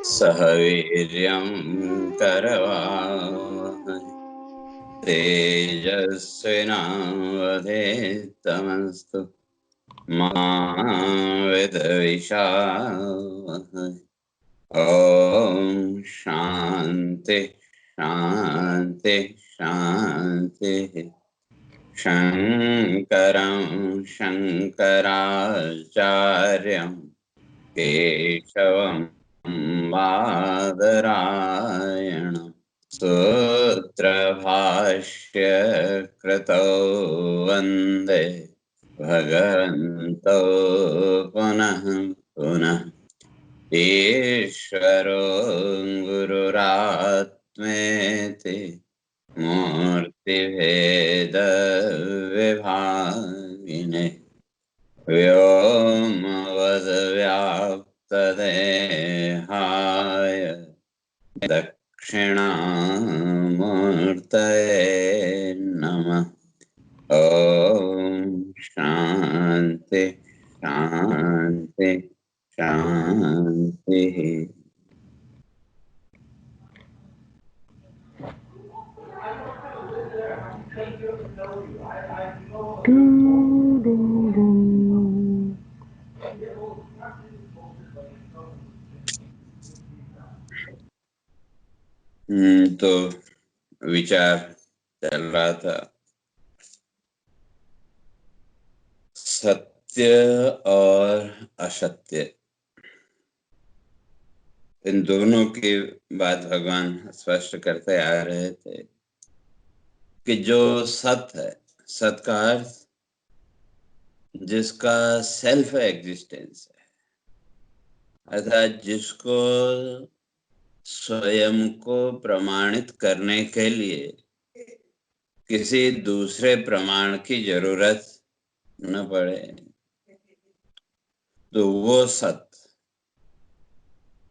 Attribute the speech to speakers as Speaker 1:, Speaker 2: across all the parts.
Speaker 1: सह वीर्यं करवावहै तेजस्विनावधीतमस्तु मा विद्विषावहै। ॐ शान्ति शान्ति शान्तिः। शङ्करं शङ्कराचार्यं केशवं बादरायणं सूत्रभाष्य कृतौ वन्दे भगवन्तौ पुनः पुनः। ईश्वरो गुरुरात्मेति मूर्तिभेदविभागिने व्योमवद्व्याप्तदेहाय दक्षिणामूर्तये नमः। ॐ शान्ति शान्ति शान्तिः। तो विचार चल रहा था सत्य और असत्य, इन दोनों की बात भगवान स्पष्ट करते आ रहे थे कि जो सत्य है, सत्य का अर्थ जिसका सेल्फ एग्जिस्टेंस है, अर्थात जिसको स्वयं को प्रमाणित करने के लिए किसी दूसरे प्रमाण की जरूरत न पड़े, तो वो सत्य।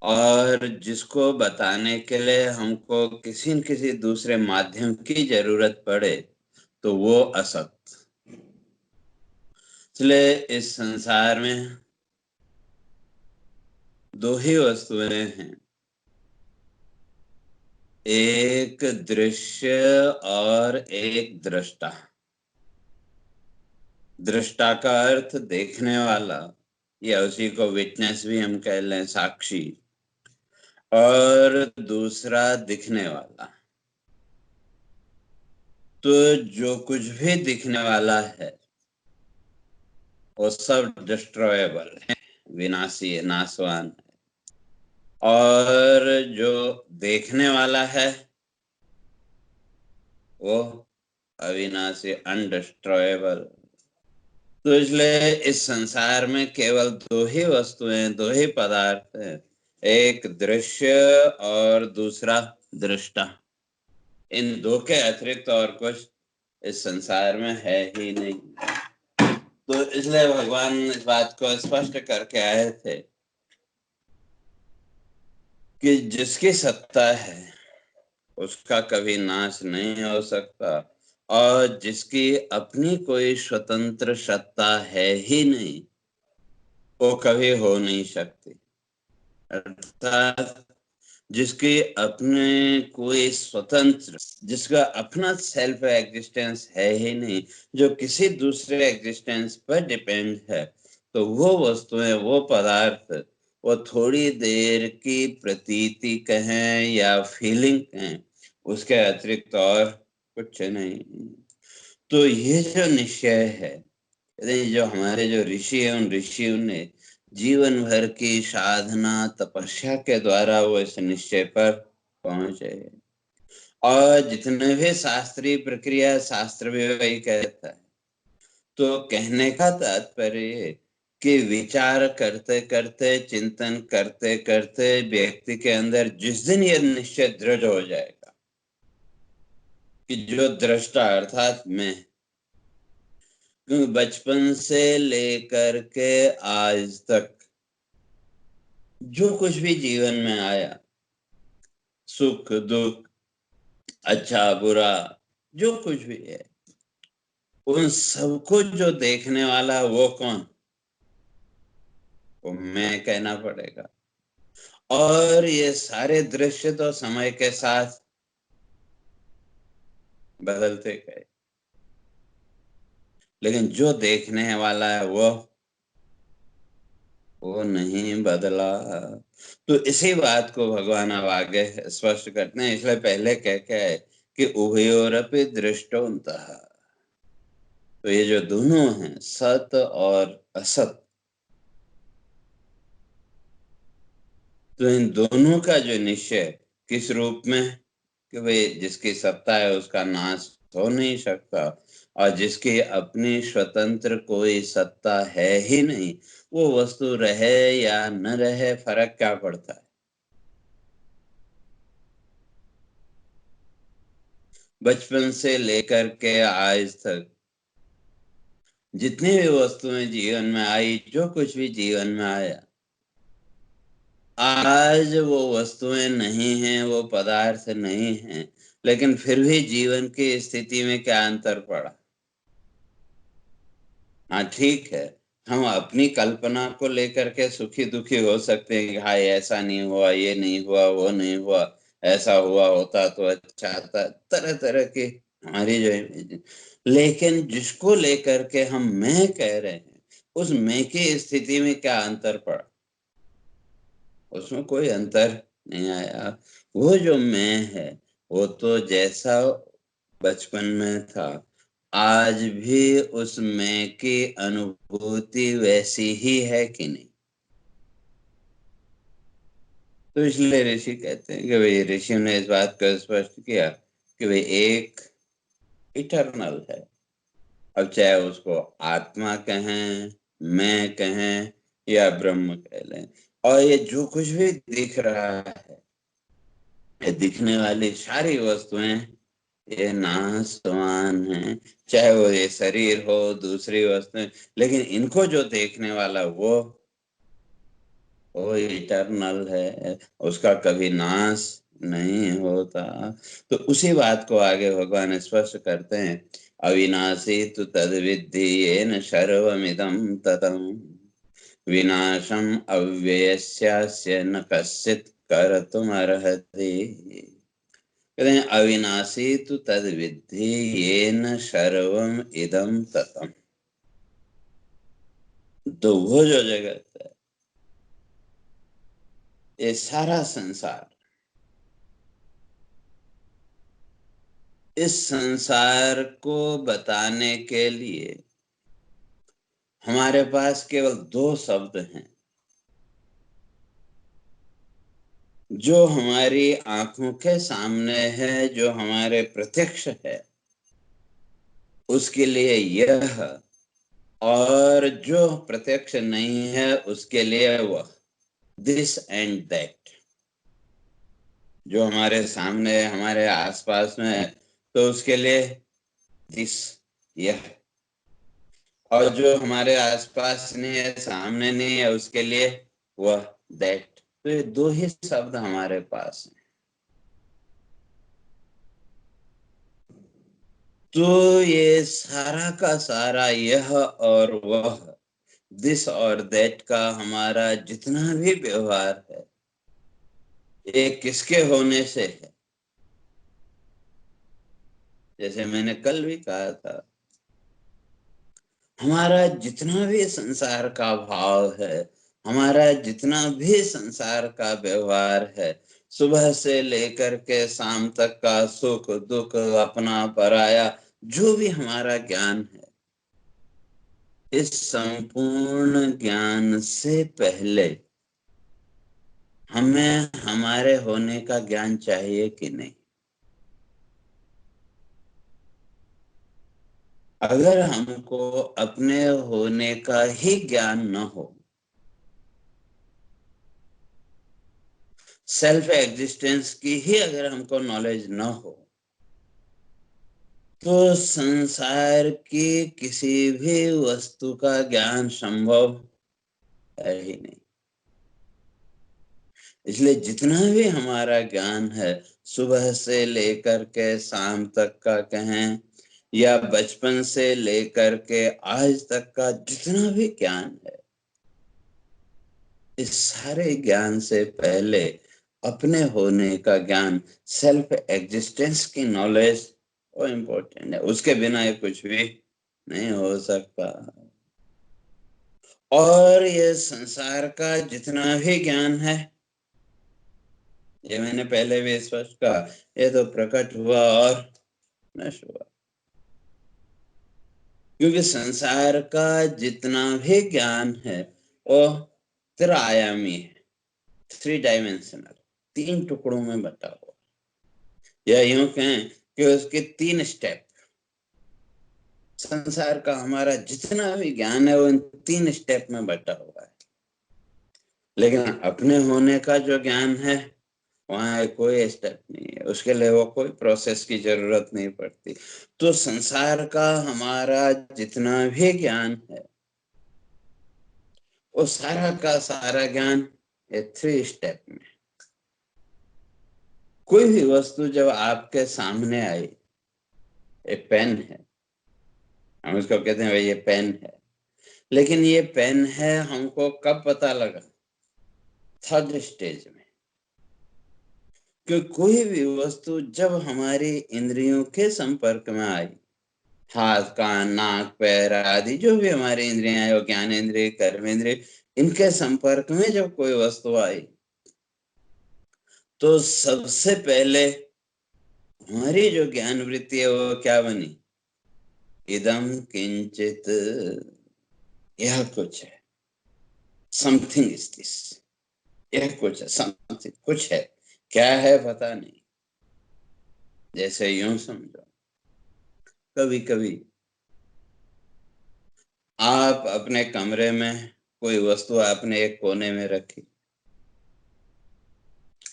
Speaker 1: और जिसको बताने के लिए हमको किसी न किसी दूसरे माध्यम की जरूरत पड़े, तो वो असत्य। इसलिए इस संसार में दो ही वस्तुएं हैं, एक दृश्य और एक दृष्टा। दृष्टा का अर्थ देखने वाला, या उसी को विटनेस भी हम कह लें, साक्षी। और दूसरा दिखने वाला। तो जो कुछ भी दिखने वाला है वो सब डिस्ट्रॉयबल है, विनाशी है, नाशवान है। और जो देखने वाला है वो अविनाशी, अनडिस्ट्रॉयबल। तो इसलिए इस संसार में केवल दो ही वस्तुएं, दो ही पदार्थ हैं, एक दृश्य और दूसरा दृष्टा। इन दो के अतिरिक्त और कुछ इस संसार में है ही नहीं। तो इसलिए भगवान इस बात को स्पष्ट करके आए थे कि जिसकी सत्ता है उसका कभी नाश नहीं हो सकता, और जिसकी अपनी कोई स्वतंत्र सत्ता है ही नहीं, वो कभी हो नहीं सकती। अर्थात जिसकी अपने कोई स्वतंत्र, जिसका अपना सेल्फ एग्जिस्टेंस है ही नहीं, जो किसी दूसरे एग्जिस्टेंस पर डिपेंड है, तो वो वस्तुएं, वो पदार्थ, वो थोड़ी देर की प्रतीति कहें या फीलिंग कहें, उसके अतिरिक्त और कुछ नहीं। तो ये जो निश्चय है, जो हमारे जो ऋषि हैं, उन ऋषियों ने जीवन भर की साधना तपस्या के द्वारा वो इस निश्चय पर पहुंचे। और जितने भी शास्त्रीय प्रक्रिया, शास्त्र भी वही कहता है। तो कहने का तात्पर्य कि विचार करते करते, चिंतन करते करते व्यक्ति के अंदर जिस दिन यह निश्चय दृढ़ हो जाएगा कि जो दृष्टा अर्थात मैं, बचपन से लेकर के आज तक जो कुछ भी जीवन में आया, सुख दुख, अच्छा बुरा, जो कुछ भी है, उन सबको जो देखने वाला वो कौन? वो मैं कहना पड़ेगा। और ये सारे दृश्य तो समय के साथ बदलते गए, लेकिन जो देखने वाला है वो नहीं बदला। तो इसी बात को भगवान अब आगे स्पष्ट करते हैं, इसलिए पहले क्या है कि उभयोरपि दृष्टोऽन्तः। तो ये जो दोनों हैं, सत और असत, तो इन दोनों का जो निश्चय किस रूप में, कि भाई जिसकी सत्ता है उसका नाश हो नहीं सकता, और जिसकी अपनी स्वतंत्र कोई सत्ता है ही नहीं, वो वस्तु रहे या न रहे फर्क क्या पड़ता है। बचपन से लेकर के आज तक जितनी भी वस्तुएं जीवन में आई, जो कुछ भी जीवन में आया, आज वो वस्तुएं नहीं हैं, वो पदार्थ नहीं हैं, लेकिन फिर भी जीवन की स्थिति में क्या अंतर पड़ा। हाँ ठीक है, हम अपनी कल्पना को लेकर के सुखी दुखी हो सकते हैं कि हाँ ऐसा नहीं हुआ, ये नहीं हुआ, वो नहीं हुआ, ऐसा हुआ होता तो अच्छा था, तरह तरह की हमारी जो इमेज। लेकिन जिसको लेकर के हम मैं कह रहे हैं, उस मैं की स्थिति में क्या अंतर पड़ा, उसमें कोई अंतर नहीं आया। वो जो मैं है, वो तो जैसा बचपन में था, आज भी उस मैं की अनुभूति वैसी ही है कि नहीं। तो इसलिए ऋषि कहते हैं कि भाई, ऋषि ने इस बात को स्पष्ट किया कि भाई एक इटरनल है। अब चाहे उसको आत्मा कहें, मैं कहें, या ब्रह्म कह लें, और ये जो कुछ भी दिख रहा है, ये दिखने वाली सारी वस्तुएं ये नाशवान है, चाहे वो ये शरीर हो, दूसरी वस्तुएं, लेकिन इनको जो देखने वाला वो इटरनल है, उसका कभी नाश नहीं होता। तो उसी बात को आगे भगवान स्पष्ट करते हैं, अविनाशी तु तद्विद्धि येन सर्वमिदं ततं, विनाशम अव्ययस्यास्य न कश्चित् कर्तुमर्हति। कहते हैं अविनाशी तु तद्विद्धि येन सर्वम इदं ततम्। तो वो जो जगत है, ये सारा संसार, इस संसार को बताने के लिए हमारे पास केवल दो शब्द हैं, जो हमारी आंखों के सामने है, जो हमारे प्रत्यक्ष है, उसके लिए यह, और जो प्रत्यक्ष नहीं है उसके लिए वह, दिस एंड दैट। जो हमारे सामने है, हमारे आसपास में है, तो उसके लिए दिस, यह, और जो हमारे आसपास नहीं है, सामने नहीं है, उसके लिए वह, दैट। तो ये दो ही शब्द हमारे पास हैं। तो ये सारा का सारा यह और वह, दिस और दैट का हमारा जितना भी व्यवहार है, ये किसके होने से है। जैसे मैंने कल भी कहा था, हमारा जितना भी संसार का भाव है, हमारा जितना भी संसार का व्यवहार है, सुबह से लेकर के शाम तक का सुख दुख, अपना पराया, जो भी हमारा ज्ञान है, इस संपूर्ण ज्ञान से पहले हमें हमारे होने का ज्ञान चाहिए कि नहीं। अगर हमको अपने होने का ही ज्ञान न हो, सेल्फ एग्जिस्टेंस की ही अगर हमको नॉलेज न हो, तो संसार की किसी भी वस्तु का ज्ञान संभव है ही नहीं। इसलिए जितना भी हमारा ज्ञान है, सुबह से लेकर के शाम तक का कहें, या बचपन से लेकर के आज तक का जितना भी ज्ञान है, इस सारे ज्ञान से पहले अपने होने का ज्ञान, सेल्फ एग्जिस्टेंस की नॉलेज वो इम्पोर्टेंट है। उसके बिना ये कुछ भी नहीं हो सकता। और ये संसार का जितना भी ज्ञान है, ये मैंने पहले भी स्पष्ट कहा, ये तो प्रकट हुआ और नष्ट हुआ। क्योंकि संसार का जितना भी ज्ञान है वो त्रिआयामी है, 3 डायमेंशनल, 3 टुकड़ों में बटा हुआ, या यूं कहें कि उसके 3 स्टेप। संसार का हमारा जितना भी ज्ञान है वो इन 3 स्टेप में बटा हुआ है। लेकिन अपने होने का जो ज्ञान है वहां कोई स्टेप नहीं है, उसके लिए वो कोई प्रोसेस की जरूरत नहीं पड़ती। तो संसार का हमारा जितना भी ज्ञान है वो सारा का सारा ज्ञान ये 3 स्टेप में। कोई भी वस्तु जब आपके सामने आई, एक पेन है, हम उसको कहते हैं भाई ये पेन है, लेकिन ये पेन है हमको कब पता लगा? 3rd स्टेज में। क्योंकि कोई भी वस्तु जब हमारी इंद्रियों के संपर्क में आई, हाथ, कान, नाक, पैर आदि जो भी हमारी इंद्रियां हैं, ज्ञान इंद्रिय, कर्म इंद्रिय, इनके संपर्क में जब कोई वस्तु आई तो सबसे पहले हमारी जो ज्ञान वृत्ति है वो क्या बनी? इदम किंचित, यह कुछ है, समथिंग इज दिस, यह कुछ है, समथिंग कुछ है, क्या है पता नहीं। जैसे यूं समझो, कभी कभी आप अपने कमरे में कोई वस्तु आपने एक कोने में रखी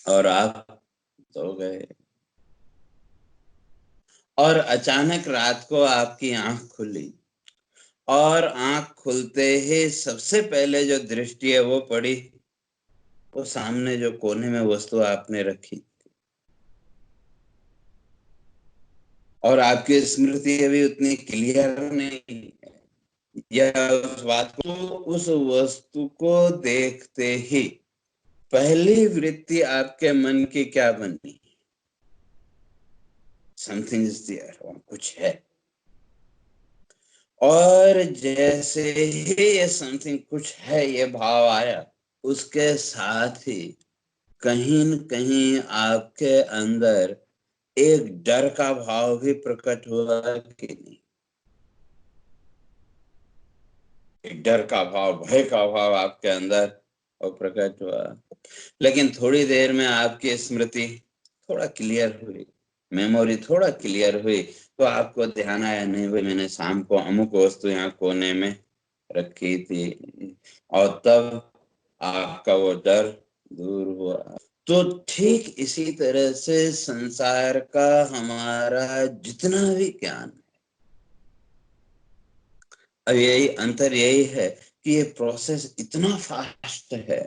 Speaker 1: और आप सो गए, और अचानक रात को आपकी आंख खुली, और आंख खुलते ही सबसे पहले जो दृष्टि है वो पड़ी वो सामने जो कोने में वस्तु आपने रखी, और आपकी स्मृति अभी उतनी क्लियर नहीं है, या उस बात को, उस वस्तु को देखते ही पहली वृत्ति आपके मन की क्या बनी? समथिंग इज देयर, वहां कुछ है। और जैसे ही ये समथिंग कुछ है ये भाव आया, उसके साथ ही कहीं न कहीं आपके अंदर एक डर का भाव भी प्रकट हुआ कि नहीं? एक डर का भाव, भय का भाव आपके अंदर और प्रकट हुआ। लेकिन थोड़ी देर में आपकी स्मृति थोड़ा क्लियर हुई, मेमोरी थोड़ा क्लियर हुई, तो आपको ध्यान आया, नहीं भाई मैंने शाम को अमुक वस्तु यहाँ कोने में रखी थी, और तब आपका वो डर दूर हुआ। तो ठीक इसी तरह से संसार का हमारा जितना भी ज्ञान, अब यही अंतर यही है कि ये प्रोसेस इतना फास्ट है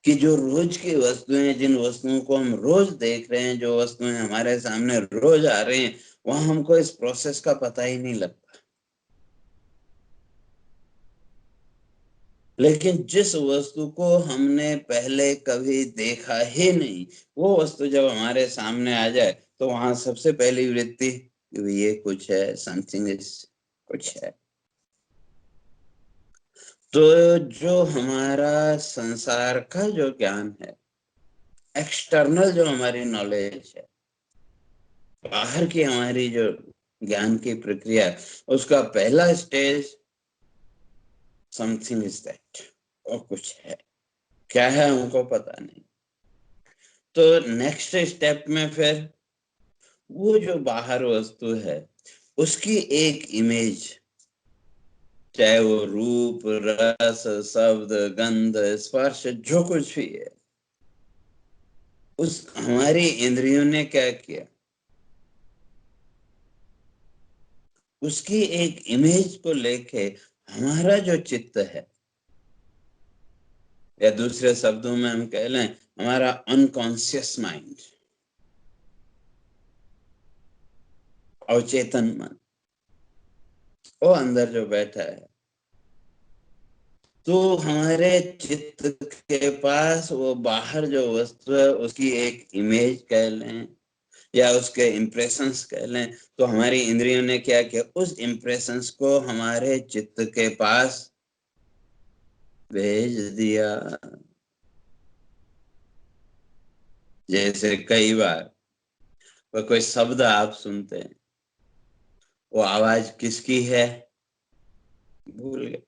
Speaker 1: कि जो रोज की वस्तुएं, जिन वस्तुओं को हम रोज देख रहे हैं, जो वस्तुएं हमारे सामने रोज आ रही हैं, वहां हमको इस प्रोसेस का पता ही नहीं लगता। लेकिन जिस वस्तु को हमने पहले कभी देखा ही नहीं, वो वस्तु जब हमारे सामने आ जाए तो वहां सबसे पहली वृत्ति ये कुछ है, समथिंग इज, कुछ है। तो जो हमारा संसार का जो ज्ञान है, एक्सटर्नल जो हमारी नॉलेज है, बाहर की हमारी जो ज्ञान की प्रक्रिया, उसका पहला स्टेज समथिंग इज दैट, और कुछ है, क्या है हमको पता नहीं। तो नेक्स्ट स्टेप में फिर वो जो बाहर वस्तु है उसकी एक इमेज, चाहे वो रूप, रस, शब्द, गंध, स्पर्श, जो कुछ भी है, उस हमारी इंद्रियों ने क्या किया, उसकी एक इमेज को लेके हमारा जो चित्त है, या दूसरे शब्दों में हम कह लें हमारा अनकॉन्शियस माइंड, अवचेतन मन, वो अंदर जो बैठा है, तो हमारे चित्त के पास वो बाहर जो वस्तु है उसकी एक इमेज कह लें या उसके इम्प्रेशंस कह लें, तो हमारी इंद्रियों ने क्या किया, उस इम्प्रेशंस को हमारे चित्त के पास भेज दिया। जैसे कई बार वो कोई शब्द आप सुनते हैं, वो आवाज किसकी है भूल गए,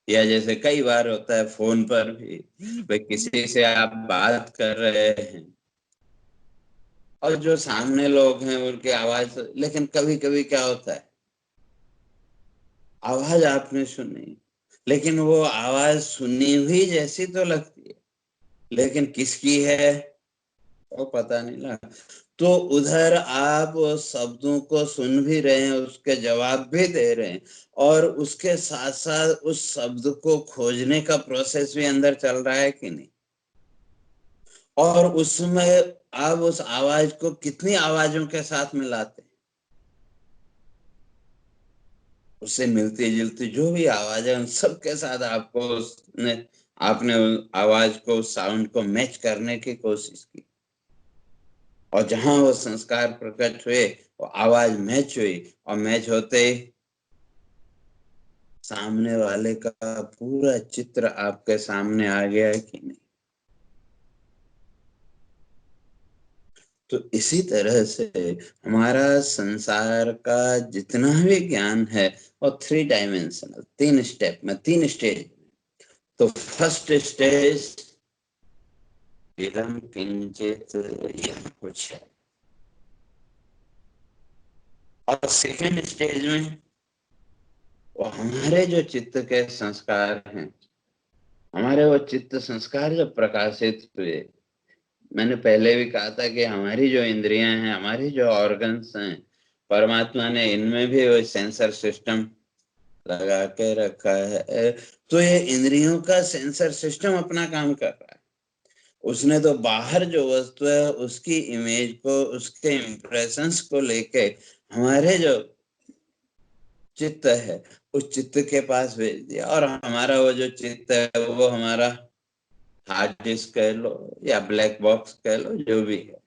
Speaker 1: या जैसे कई बार होता है फोन पर भी, भाई किसी से आप बात कर रहे हैं और जो सामने लोग हैं उनकी आवाज, लेकिन कभी कभी क्या होता है, आवाज आपने सुनी लेकिन वो आवाज सुनी हुई जैसी तो लगती है, लेकिन किसकी है वो पता नहीं लगा। तो उधर आप शब्दों को सुन भी रहे हैं, उसके जवाब भी दे रहे हैं, और उसके साथ साथ उस शब्द को खोजने का प्रोसेस भी अंदर चल रहा है कि नहीं। और उसमें आप उस आवाज को कितनी आवाजों के साथ मिलाते हैं, उससे मिलती जुलती जो भी आवाज है उन सबके साथ आपको उसने आपने उस आवाज को, साउंड को मैच करने की कोशिश की, और जहां वो संस्कार प्रकट हुए वो आवाज मैच हुई, और मैच होते ही सामने वाले का पूरा चित्र आपके सामने आ गया है कि नहीं। तो इसी तरह से हमारा संसार का जितना भी ज्ञान है वो 3 डायमेंशनल, 3 स्टेप में, 3 स्टेज। तो फर्स्ट स्टेज इदं किंचित, यह कुछ है, और सेकंड स्टेज में वो हमारे जो चित्त के संस्कार हैं, हमारे वो चित्त संस्कार जो प्रकाशित हुए। मैंने पहले भी कहा था कि हमारी जो इंद्रियां हैं, हमारी जो ऑर्गन्स हैं, परमात्मा ने इनमें भी वो सेंसर सिस्टम लगा के रखा है। तो ये इंद्रियों का सेंसर सिस्टम अपना काम कर रहा है। उसने तो बाहर जो वस्तु है उसकी इमेज को, उसके इम्प्रेशंस को लेके हमारे जो चित्त है उस चित्त के पास भेज दिया, और हमारा वो जो चित्त है वो हमारा हार्ड डिस्क कह लो या ब्लैक बॉक्स कह लो, जो भी है,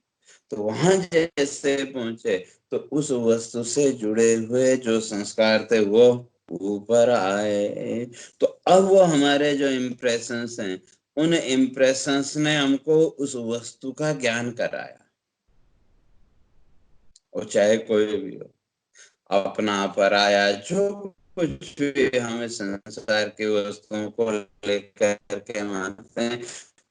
Speaker 1: तो वहां जैसे पहुंचे तो उस वस्तु से जुड़े हुए जो संस्कार थे वो ऊपर आए। तो अब वो हमारे जो इम्प्रेशंस हैं, उन इम्प्रेशंस ने हमको उस वस्तु का ज्ञान कराया, और चाहे कोई भी हो, अपना पराया जो कुछ भी हमें संसार की वस्तुओं को लेकर के मानते हैं,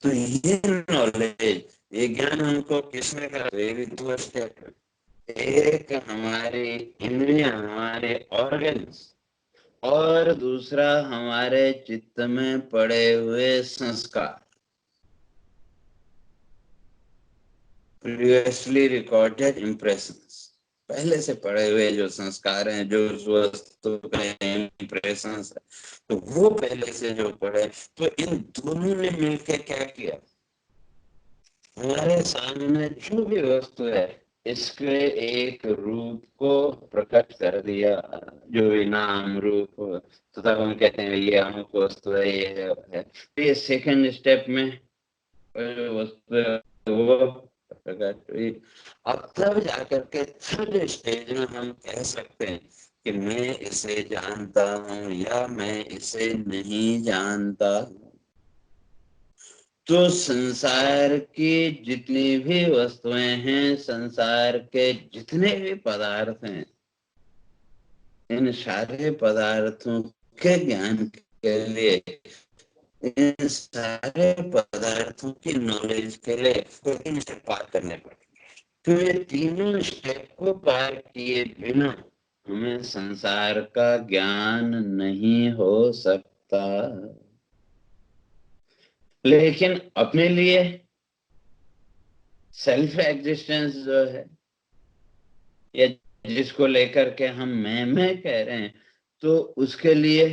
Speaker 1: तो ये नॉलेज, ये ज्ञान हमको किसने करा, ये भी 2 स्टेप। एक हमारी इंद्रियां, हमारे ऑर्गन्स, और दूसरा हमारे चित्त में पड़े हुए संस्कार, प्रीवियसली रिकॉर्डेड इम्प्रेशंस, पहले से पड़े हुए जो संस्कार हैं, जो उस वस्तु के इम्प्रेशंस है, तो वो पहले से जो पड़े, तो इन दोनों ने मिलकर क्या किया, हमारे सामने जो भी वस्तु है इसके एक रूप को प्रकट कर दिया, जो भी नाम रूप, तो तब हम कहते हैं ये अमुक वस्तु है, ये है। तो ये सेकंड स्टेप में जो वस्तु है वो प्रकट हुई। अब तब जाकर के थर्ड स्टेज में हम कह सकते हैं कि मैं इसे जानता हूँ या मैं इसे नहीं जानता। तो संसार की जितनी भी वस्तुएं हैं, संसार के जितने भी पदार्थ हैं, इन सारे पदार्थों के ज्ञान के लिए, इन सारे पदार्थों की नॉलेज के लिए तो 3 स्टेप पार करने पड़ेंगे। तो ये तीनों स्टेप को पार किए बिना हमें संसार का ज्ञान नहीं हो सकता। लेकिन अपने लिए सेल्फ एग्जिस्टेंस जो है, या जिसको लेकर के हम मैं कह रहे हैं, तो उसके लिए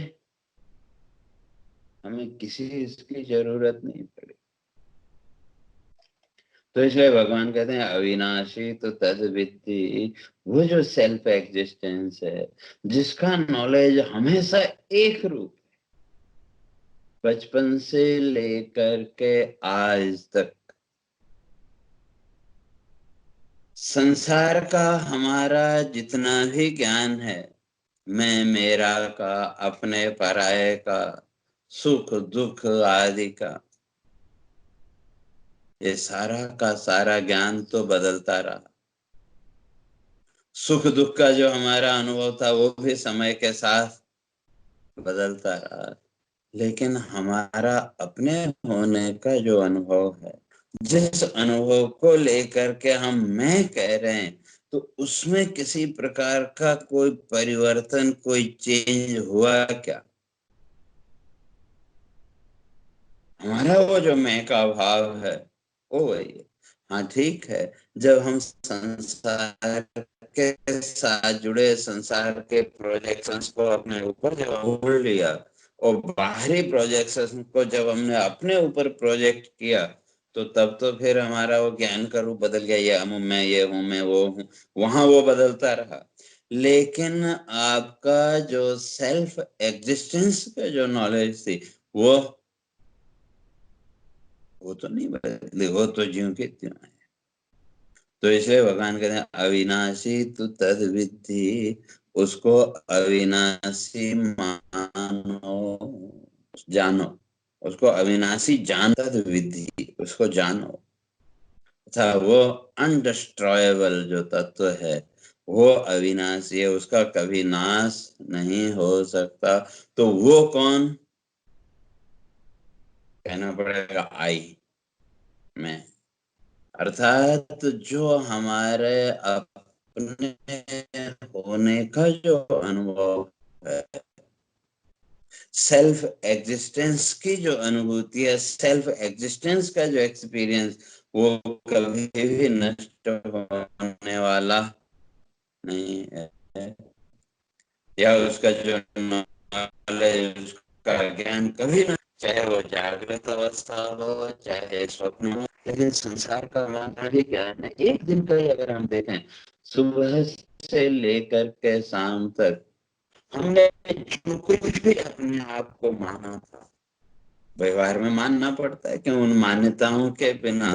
Speaker 1: हमें किसी इसकी जरूरत नहीं पड़ी। तो इसलिए भगवान कहते हैं अविनाशी तो तद विद्धि, वो जो सेल्फ एग्जिस्टेंस है जिसका नॉलेज हमेशा एक रूप, बचपन से लेकर के आज तक संसार का हमारा जितना भी ज्ञान है, मैं मेरा का, अपने पराये का, सुख दुख आदि का, ये सारा का सारा ज्ञान तो बदलता रहा। सुख दुख का जो हमारा अनुभव था वो भी समय के साथ बदलता रहा, लेकिन हमारा अपने होने का जो अनुभव है, जिस अनुभव को लेकर के हम मैं कह रहे हैं, तो उसमें किसी प्रकार का कोई परिवर्तन, कोई चेंज हुआ क्या? हमारा वो जो मैं का भाव है वो वही है। हाँ ठीक है, जब हम संसार के साथ जुड़े, संसार के प्रोजेक्शंस को अपने ऊपर जब मोड़ लिया और बाहरी प्रोजेक्शंस को जब हमने अपने ऊपर प्रोजेक्ट किया, तो तब तो फिर हमारा वो ज्ञान का रूप बदल गया। ये हम, मैं ये हूँ, मैं वो हूँ, वहां वो बदलता रहा। लेकिन आपका जो सेल्फ एग्जिस्टेंस का जो नॉलेज थी, वो तो नहीं बदली, वो तो ज्यों के त्यों है। तो इसलिए भगवान कहते हैं अविनाशी तू तद विद्धि, उसको अविनाशी मानो, जानो, उसको अविनाशी जान, तद विद्धि, उसको जानो। अच्छा, वो अनडिस्ट्रॉयबल जो तत्व है वो अविनाशी है, उसका कभी नाश नहीं हो सकता। तो वो कौन? कहना पड़ेगा आई, मैं। अर्थात जो हमारे अपने होने का जो अनुभव है, सेल्फ एग्जिस्टेंस की जो अनुभूति है, सेल्फ एग्जिस्टेंस का जो एक्सपीरियंस, वो कभी भी नष्ट होने वाला नहीं है। या उसका जो नॉलेज, उसका ज्ञान कभी ना, चाहे वो जागृत अवस्था हो चाहे स्वप्न हो, लेकिन संसार का हमारा भी ज्ञान है। एक दिन का ही अगर हम देखें, सुबह से लेकर के शाम तक हमने जो कुछ भी अपने आप को माना था, व्यवहार में मानना पड़ता है कि उन मान्यताओं के बिना,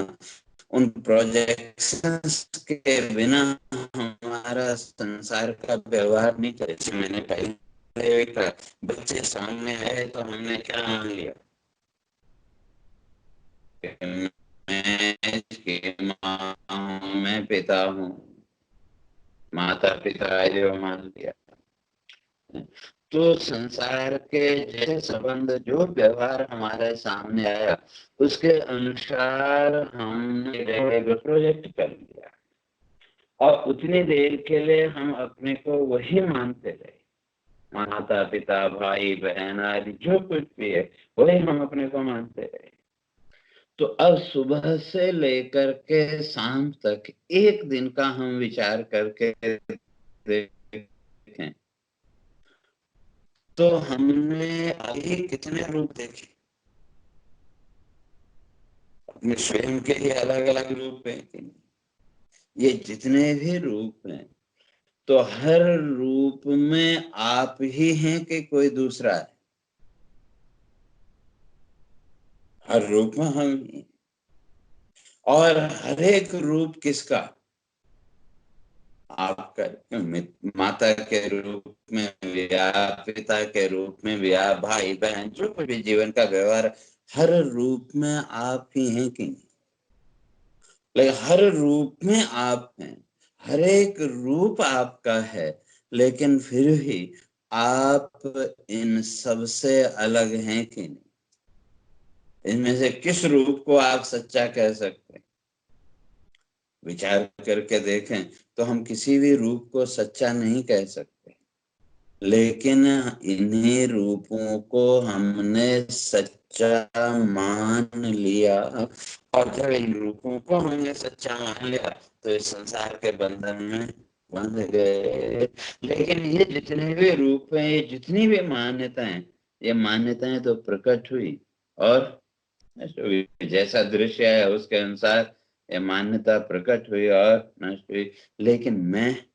Speaker 1: उन प्रोजेक्शंस के बिना हमारा संसार का व्यवहार नहीं करे। मैंने पहले भी कहा, बच्चे सामने आए तो हमने क्या मान लिया कि मैं इसकी माँ हूँ, मैं पिता हूँ, माता पिता है जो मान लिया। तो संसार के जैसे संबंध, जो व्यवहार हमारे सामने आया, उसके अनुसार हमने प्रोजेक्ट कर लिया, और उतनी देर के लिए हम अपने को वही मानते रहे। माता पिता भाई बहन आदि जो कुछ भी है, वही हम अपने को मानते रहे। तो अब सुबह से लेकर के शाम तक एक दिन का हम विचार करके देखें, तो हमने अभी कितने रूप देखे? अपने स्वयं के ही अलग अलग रूप हैं। ये जितने भी रूप हैं, तो हर रूप में आप ही हैं कि कोई दूसरा है? हर रूप में हम ही हैं। और हर एक रूप किसका? आपका। माता के रूप में भी आप, पिता के रूप में भी आप, भाई बहन जो भी जीवन का व्यवहार, हर रूप में आप ही हैं कि नहीं? लेकिन हर रूप में आप हैं, हर एक रूप आपका है, लेकिन फिर भी आप इन सब से अलग हैं कि नहीं? इनमें से किस रूप को आप सच्चा कह सकते हैं? विचार करके देखें तो हम किसी भी रूप को सच्चा नहीं कह सकते, लेकिन इन्हीं रूपों को हमने सच्चा मान लिया। और जब इन रूपों को हमने सच्चा मान लिया, तो इस संसार के बंधन में बंध गए। लेकिन ये जितने भी रूप हैं, ये जितनी भी मान्यताएं, ये मान्यताएं तो प्रकट हुई, और जैसा दृश्य है उसके अनुसार ये मान्यता प्रकट हुई और नष्ट हुई, लेकिन मैं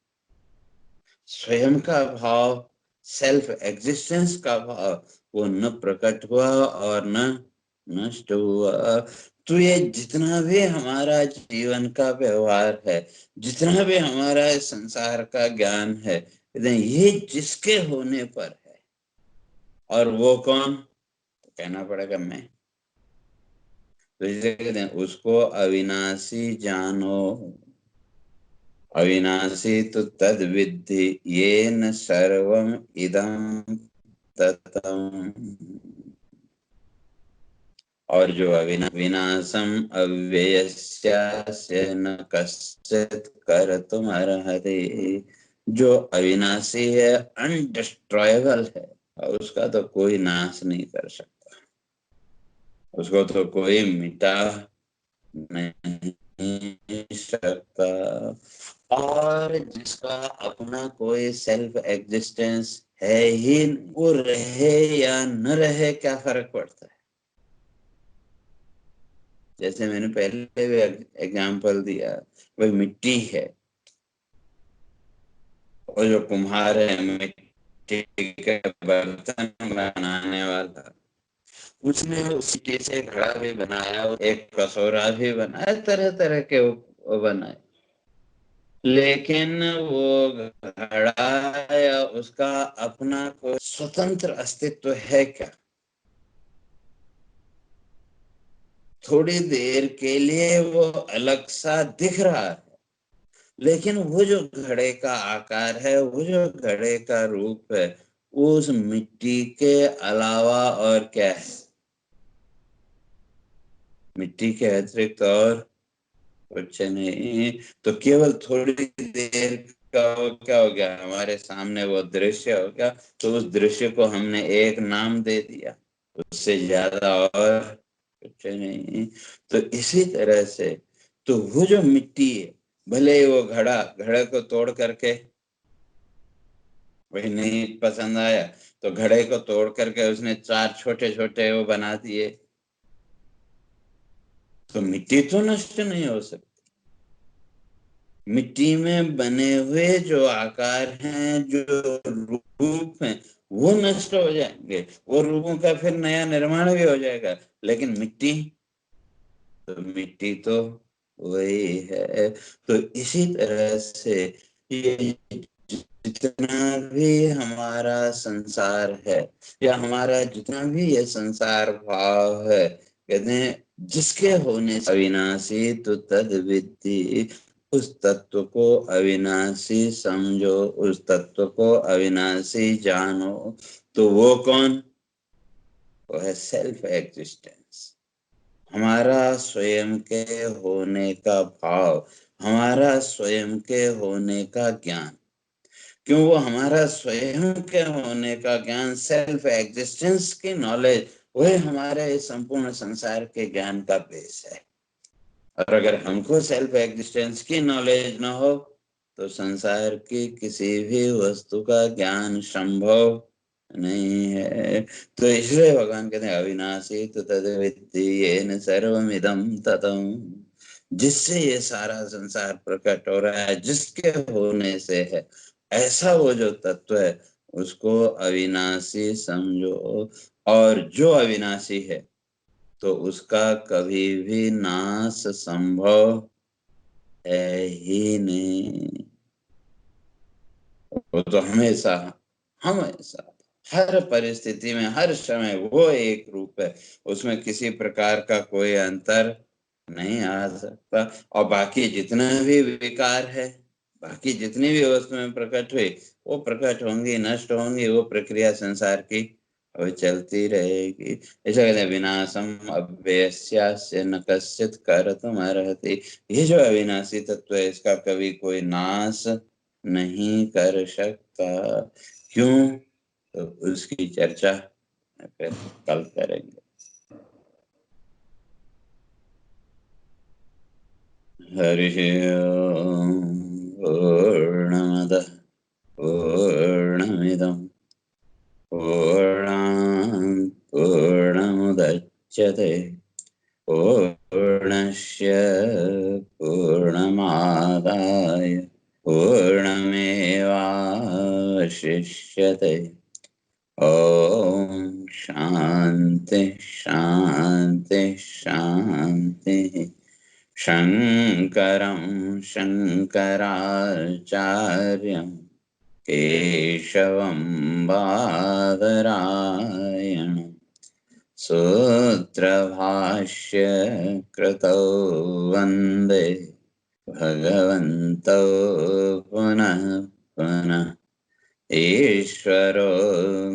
Speaker 1: स्वयं का भाव, सेल्फ एग्जिस्टेंस का भाव, वो न प्रकट हुआ और न नष्ट हुआ। तो ये जितना भी हमारा जीवन का व्यवहार है, जितना भी हमारा संसार का ज्ञान है, ये जिसके होने पर है, और वो कौन, तो कहना पड़ेगा मैं। तो इसे कहते हैं उसको अविनाशी जानो, अविनाशी तो तद विद्धि येन सर्वम इदं ततम्। और जो विनाशम अव्ययस्यास्य न कश्चित् कर्तुम् अर्हति, जो अविनाशी है, अनडिस्ट्रॉयबल है, और उसका तो कोई नाश नहीं कर सकता, उसको तो कोई मिटा नहीं सकता। और जिसका अपना कोई सेल्फ एग्जिस्टेंस है ही, वो रहे या न रहे क्या फर्क पड़ता है। जैसे मैंने पहले भी एग्जांपल दिया, वही मिट्टी है, और जो कुम्हार है, मिट्टी के बर्तन बनाने वाला, उसने उस मिट्टी से घड़ा भी बनाया, एक कसोरा भी बनाया, तरह तरह के वो बनाए, लेकिन वो घड़ा या उसका अपना कोई स्वतंत्र अस्तित्व है क्या? थोड़ी देर के लिए वो अलग सा दिख रहा है, लेकिन वो जो घड़े का आकार है, वो जो घड़े का रूप है, वो उस मिट्टी के अलावा और क्या है? मिट्टी के अतिरिक्त और कुछ नहीं। तो केवल थोड़ी देर का वो क्या हो गया, हमारे सामने वो दृश्य हो गया, तो उस दृश्य को हमने एक नाम दे दिया, उससे ज्यादा और कुछ नहीं। तो इसी तरह से, तो वो जो मिट्टी है, भले ही वो घड़े को तोड़ करके वही नहीं पसंद आया, तो घड़े को तोड़ करके उसने चार छोटे छोटे वो बना दिए, तो मिट्टी तो नष्ट नहीं हो सकती। मिट्टी में बने हुए जो आकार हैं, जो रूप हैं, वो नष्ट हो जाएंगे, वो रूपों का फिर नया निर्माण भी हो जाएगा, लेकिन मिट्टी तो वही है। तो इसी तरह से ये जितना भी हमारा संसार है, या हमारा जितना भी ये संसार भाव है, कहते हैं जिसके होने से अविनाशी तो तद विद्धि, उस तत्व को अविनाशी समझो, उस तत्व को अविनाशी जानो। तो वो कौन? वो है सेल्फ एग्जिस्टेंस, हमारा स्वयं के होने का भाव, हमारा स्वयं के होने का ज्ञान। क्यों? वो हमारा स्वयं के होने का ज्ञान, सेल्फ एग्जिस्टेंस की नॉलेज, वही हमारे संपूर्ण संसार के ज्ञान का बेस है। और अगर हमको सेल्फ एग्जिस्टेंस की नॉलेज न हो, तो संसार की किसी भी वस्तु का ज्ञान संभव नहीं है। तो इसलिए भगवान कहते हैं अविनाशी तो तद्विद्धि येन सर्वमिदं ततम्, जिससे ये सारा संसार प्रकट हो रहा है, जिसके होने से है, ऐसा वो जो तत्व है, उसको अविनाशी समझो। और जो अविनाशी है, तो उसका कभी भी नाश संभव है ही नहीं। वो तो हमेशा हमेशा हर परिस्थिति में, हर समय वो एक रूप है, उसमें किसी प्रकार का कोई अंतर नहीं आ सकता। और बाकी जितना भी विकार है, बाकी जितनी भी वस्तुएं प्रकट हुई, वो प्रकट होंगी, नष्ट होंगी, वो प्रक्रिया संसार की वो चलती रहेगी। ऐसा कहते हैं विनाशम अव्ययस्यास्य न कश्चित् कर्तुम् अर्हति। ये जो अविनाशी तत्व है, इसका कभी कोई नाश नहीं कर सकता। क्यों? तो उसकी चर्चा फिर कल करेंगे। हरिः ओम्। पूर्णमदः पूर्णमिदं पूर्णात् पूर्णमुदच्यते पूर्णस्य पूर्णमादाय पूर्णमेवावशिष्यते। ॐ शान्ति शान्ति शान्तिः। शङ्करं शङ्कराचार्यं केशवं बादरायणं सूत्रभाष्य कृतौ वन्दे भगवन्तौ पुनः पुनः। ईश्वरो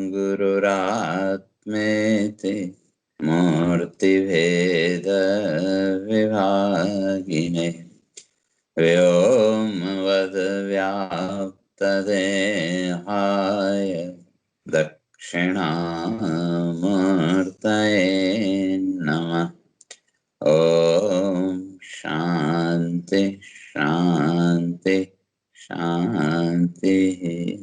Speaker 1: गुरुरात्मेति मूर्तिभेद विभागिने व्योमवद्व्याप्तदेहाय दक्षिणामूर्तये नमः। ॐ शान्ति शान्ति शान्तिः।